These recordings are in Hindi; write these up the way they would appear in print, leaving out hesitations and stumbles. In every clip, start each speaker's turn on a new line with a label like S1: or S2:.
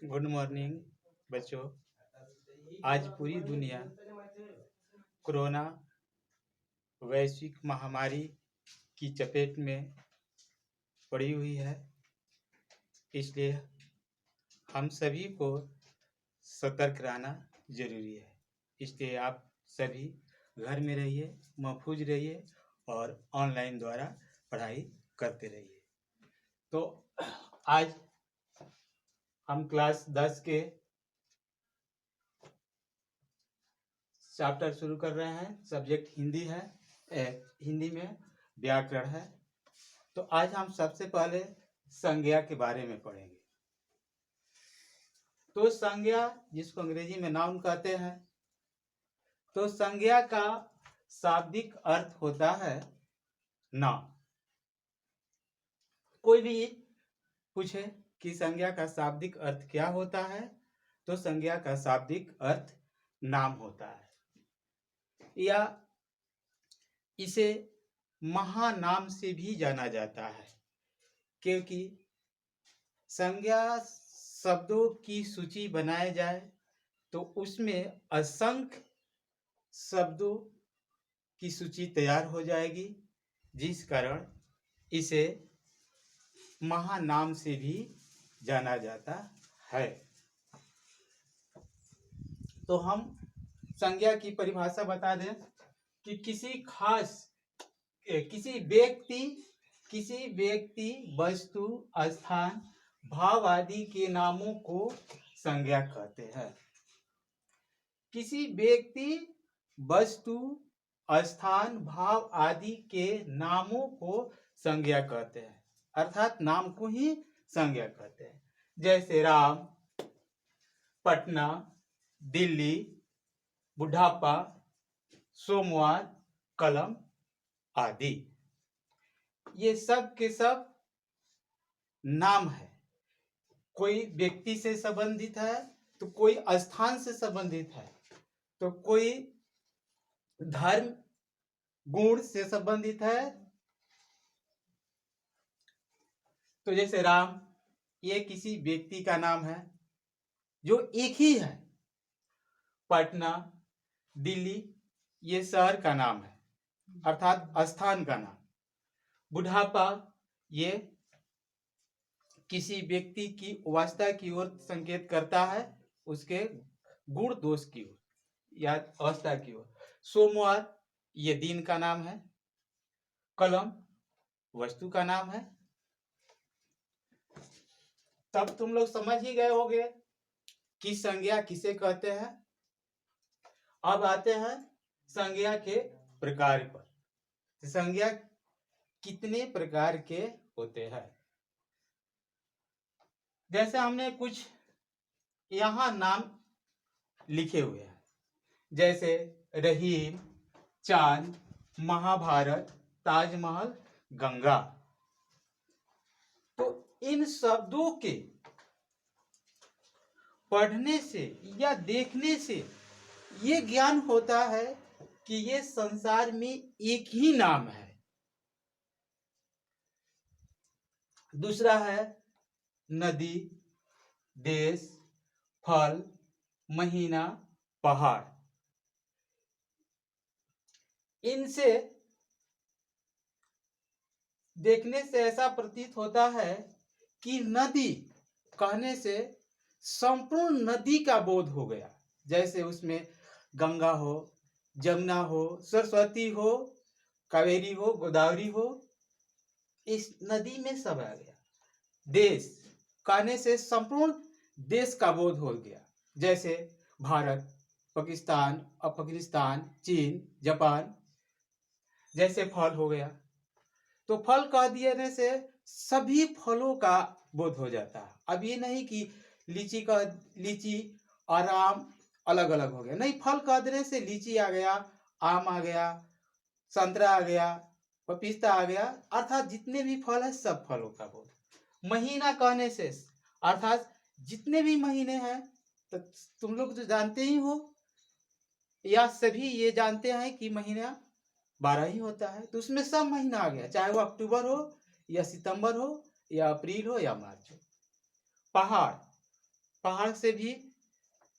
S1: गुड मॉर्निंग बच्चों। आज पूरी दुनिया कोरोना वैश्विक महामारी की चपेट में पड़ी हुई है, इसलिए हम सभी को सतर्क रहना जरूरी है। इसलिए आप सभी घर में रहिए, महफूज रहिए और ऑनलाइन द्वारा पढ़ाई करते रहिए। तो आज हम क्लास 10 के चैप्टर शुरू कर रहे हैं। सब्जेक्ट हिंदी है, हिंदी में व्याकरण है। तो आज हम सबसे पहले संज्ञा के बारे में पढ़ेंगे। तो संज्ञा, जिसको अंग्रेजी में नाउन कहते हैं, तो संज्ञा का शाब्दिक अर्थ होता है नाम। कोई भी पूछे कि संज्ञा का शाब्दिक अर्थ क्या होता है, तो संज्ञा का शाब्दिक अर्थ नाम होता है, या इसे महानाम से भी जाना जाता है, क्योंकि संज्ञा शब्दों की सूची बनाए जाए तो उसमें असंख्य शब्दों की सूची तैयार हो जाएगी, जिस कारण इसे महानाम से भी जाना जाता है। तो हम संज्ञा की परिभाषा बता दें कि किसी व्यक्ति, वस्तु, स्थान, भाव आदि के नामों को संज्ञा कहते हैं। किसी व्यक्ति, वस्तु, स्थान, भाव आदि के नामों को संज्ञा कहते हैं, अर्थात नाम को ही संज्ञा कहते हैं। जैसे राम, पटना, दिल्ली, बुढ़ापा, सोमवार, कलम आदि, ये सब के सब नाम है। कोई व्यक्ति से संबंधित है, तो कोई स्थान से संबंधित है, तो कोई धर्म गुण से संबंधित है। तो जैसे राम, ये किसी व्यक्ति का नाम है जो एक ही है। पटना, दिल्ली, ये शहर का नाम है, अर्थात स्थान का नाम। बुढ़ापा, ये किसी व्यक्ति की अवस्था की ओर संकेत करता है, उसके गुण दोष की ओर या अवस्था की ओर। सोमवार, ये दिन का नाम है। कलम, वस्तु का नाम है। तब तुम लोग समझ ही गए होंगे कि संज्ञा किसे कहते हैं। अब आते हैं संज्ञा के प्रकार पर। संज्ञा कितने प्रकार के होते हैं, जैसे हमने कुछ यहाँ नाम लिखे हुए हैं, जैसे रहीम, चांद, महाभारत, ताजमहल, गंगा। तो इन शब्दों के पढ़ने से या देखने से ये ज्ञान होता है कि ये संसार में एक ही नाम है। दूसरा है नदी, देश, फल, महीना, पहाड़। इनसे देखने से ऐसा प्रतीत होता है कि नदी कहने से संपूर्ण नदी का बोध हो गया। जैसे उसमें गंगा हो, जमुना हो, सरस्वती हो, कावेरी हो, गोदावरी हो, इस नदी में सब आ गया। देश कहने से संपूर्ण देश का बोध हो गया, जैसे भारत, पाकिस्तान, अफगानिस्तान, चीन, जापान। जैसे फल हो गया, तो फल कह देने से सभी फलों का बोध हो जाता है। अब ये नहीं कि लीची और आम अलग अलग हो गया, नहीं, फल कह देने से लीची आ गया, आम आ गया, संतरा आ गया, पपीता आ गया, अर्थात जितने भी फल है सब फलों का बोध। महीना कहने से अर्थात जितने भी महीने हैं, तो तुम लोग तो जानते ही हो, या सभी ये जानते हैं कि महीना 12 ही होता है, तो उसमें सब महीना आ गया, चाहे वो अक्टूबर हो या सितंबर हो या अप्रैल हो या मार्च हो। पहाड़, पहाड़ से भी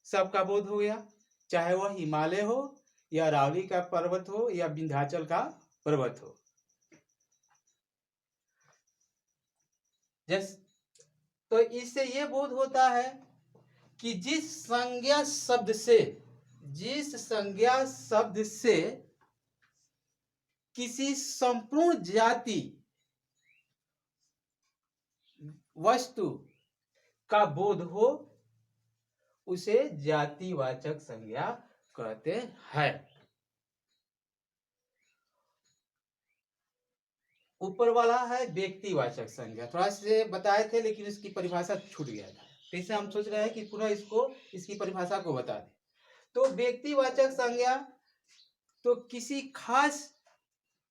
S1: सबका बोध हो गया, चाहे वह हिमालय हो या अरावली का पर्वत हो या विंध्याचल का पर्वत हो। जैसे तो इससे ये बोध होता है कि जिस संज्ञा शब्द से किसी संपूर्ण जाति वस्तु का बोध हो उसे जातिवाचक संज्ञा कहते हैं। ऊपर वाला है व्यक्तिवाचक संज्ञा, थोड़ा से बताए थे लेकिन इसकी परिभाषा छूट गया था, तो इसे हम सोच रहे हैं कि पुनः इसकी परिभाषा को बता दें। तो व्यक्तिवाचक संज्ञा तो किसी खास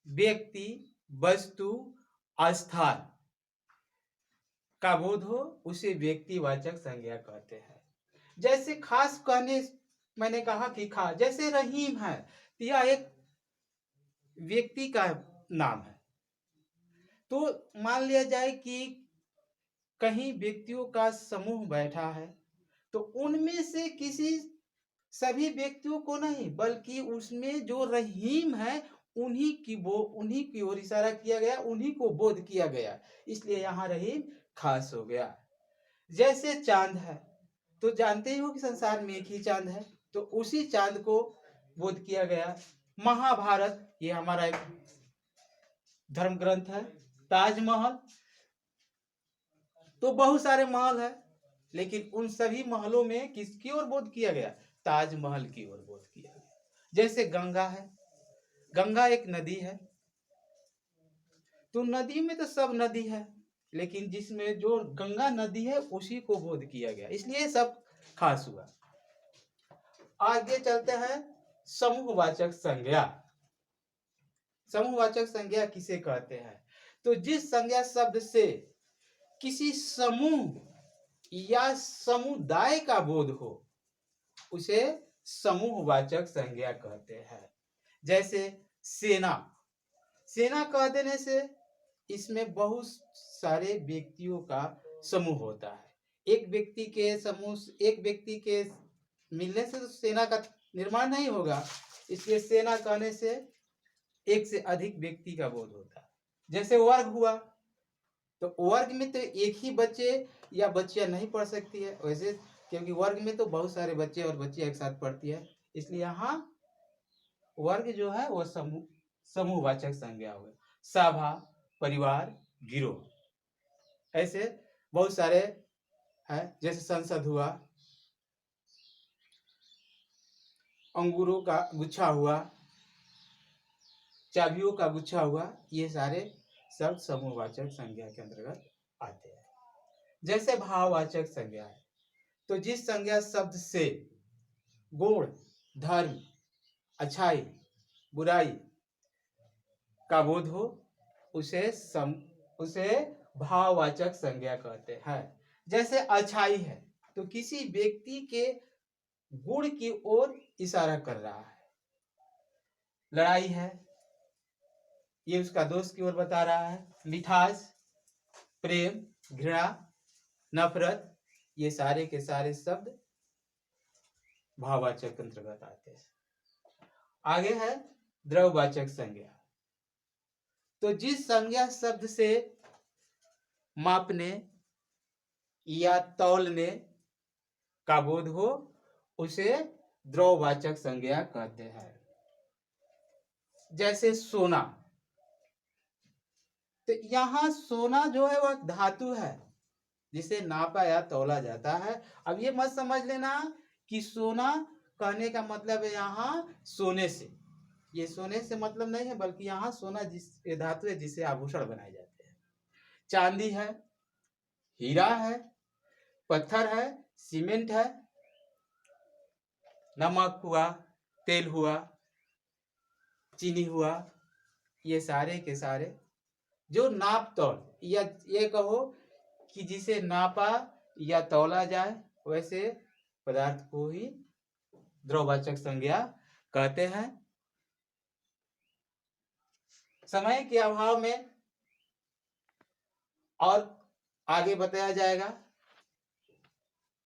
S1: व्यक्ति, वस्तु, स्थान का बोध हो उसे व्यक्तिवाचक संज्ञा कहते हैं। जैसे खास कहने मैंने कहा कि खास, जैसे रहीम है, यह एक व्यक्ति का नाम है। तो मान लिया जाए कि कहीं व्यक्तियों का समूह बैठा है, तो उनमें से किसी सभी व्यक्तियों को नहीं बल्कि उसमें जो रहीम है उन्हीं की ओर इशारा किया गया, उन्हीं को बोध किया गया, इसलिए यहाँ रहीम खास हो गया। जैसे चांद है, तो जानते ही हो कि संसार में एक ही चांद है, तो उसी चांद को बोध किया गया। महाभारत, ये हमारा एक धर्म ग्रंथ है। ताजमहल, तो बहुत सारे महल है, लेकिन उन सभी महलों में किसकी ओर बोध किया गया? ताजमहल की ओर बोध किया गया। जैसे गंगा है, गंगा एक नदी है, तो नदी में तो सब नदी है, लेकिन जिसमें जो गंगा नदी है उसी को बोध किया गया, इसलिए सब खास हुआ। आगे चलते हैं समूहवाचक संज्ञा। समूहवाचक संज्ञा किसे कहते हैं? तो जिस संज्ञा शब्द से किसी समूह या समुदाय का बोध हो उसे समूहवाचक संज्ञा कहते हैं। जैसे सेना, सेना कह देने से इसमें बहुत सारे व्यक्तियों का समूह होता है। एक व्यक्ति के मिलने से तो सेना का निर्माण नहीं होगा, इसलिए सेना कहने से एक से अधिक व्यक्ति का बोध होता है। जैसे वर्ग हुआ, तो वर्ग में तो एक ही बच्चे या बच्चियां नहीं पढ़ सकती है, वैसे क्योंकि वर्ग में तो बहुत सारे बच्चे और बच्चियां एक साथ पढ़ती है, इसलिए यहाँ वर्ग जो है वो समूहवाचक संज्ञा हो गया। सभा, परिवार, गिरोह, ऐसे बहुत सारे है। जैसे संसद हुआ, अंगूरों का गुच्छा हुआ, चाबियों का गुच्छा हुआ, ये सारे सब समूहवाचक संज्ञा के अंतर्गत आते हैं। जैसे भाववाचक संज्ञा है, तो जिस संज्ञा शब्द से गुण, धर्म, अच्छाई, बुराई का बोध हो उसे भाववाचक संज्ञा कहते हैं। जैसे अच्छाई है, तो किसी व्यक्ति के गुण की ओर इशारा कर रहा है। लड़ाई है, ये उसका दोस्त की ओर बता रहा है। मिठास, प्रेम, घृणा, नफरत, ये सारे के सारे शब्द भाववाचक अंतर्गत आते हैं। आगे है द्रव्यवाचक संज्ञा, तो जिस संज्ञा शब्द से मापने या तौलने का बोध हो उसे द्रव्यवाचक संज्ञा कहते हैं। जैसे सोना, तो यहाँ सोना जो है वह धातु है जिसे नापा या तौला जाता है। अब ये मत समझ लेना कि सोना कहने का मतलब है यहाँ सोने से, ये सोने से मतलब नहीं है, बल्कि यहाँ सोना ये धातु है जिसे आभूषण बनाए जाते हैं। चांदी है, हीरा है, पत्थर है, सीमेंट है, नमक हुआ, तेल हुआ, चीनी हुआ, ये सारे के सारे जो नाप तौल या ये कहो कि जिसे नापा या तौला जाए वैसे पदार्थ को ही द्रव्यवाचक संज्ञा कहते हैं। समय के अभाव में और आगे बताया जाएगा